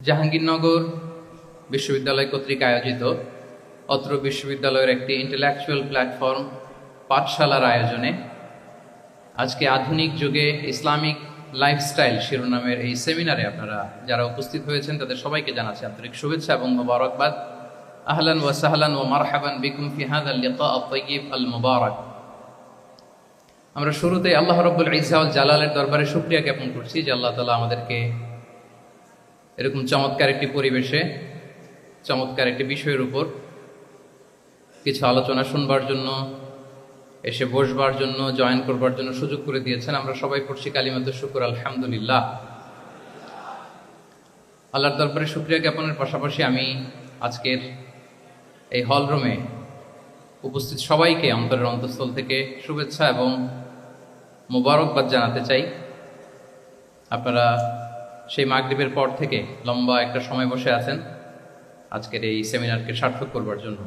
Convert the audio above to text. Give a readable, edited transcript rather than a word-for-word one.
জাহাঙ্গীরনগর বিশ্ববিদ্যালয় কর্তৃক আয়োজিত অত্র বিশ্ববিদ্যালয়ের একটি ইন্টেলেকচুয়াল প্ল্যাটফর্ম পাঠশালার আয়োজনে আজকে আধুনিক যুগে ইসলামিক লাইফস্টাইল শিরোনামের এই সেমিনারে আপনারা যারা উপস্থিত হয়েছেন তাদের সবাইকে জানাচ্ছি আন্তরিক শুভেচ্ছা এবং মোবারকবাদ। আহলান ওয়া সাহলান ওয়া মারহাবান বিকুম ফি হাযাল লিকা আত-তাইয়িব আল মুবারাক। আমরা শুরুতে আল্লাহ রাব্বুল ইজ্জা ওয়াল জালালের দরবারে শুকরিয়া জ্ঞাপন করছি যে আল্লাহ তাআলা আমাদেরকে এরকম চমৎকার একটি পরিবেশে চমৎকার একটি বিষয়ের উপর কিছু আলোচনা শুনবার জন্য, এসে বসবার জন্য, জয়েন করবার জন্য সুযোগ করে দিয়েছেন। আমরা সবাই পড়ছি কালিমাতুশ শুকর আলহামদুলিল্লাহ। আল্লাহর দরবারে শুকরিয়া জ্ঞাপনের পাশাপাশি আমি আজকের এই হল রুমে উপস্থিত সবাইকে অন্তরের অন্তঃস্থল থেকে শুভেচ্ছা এবং মোবারকবাদ জানাতে চাই। আপনারা সেই মাগরিবের পর থেকে লম্বা একটা সময় বসে আছেন আজকের এই সেমিনারকে সার্থক করবার জন্য।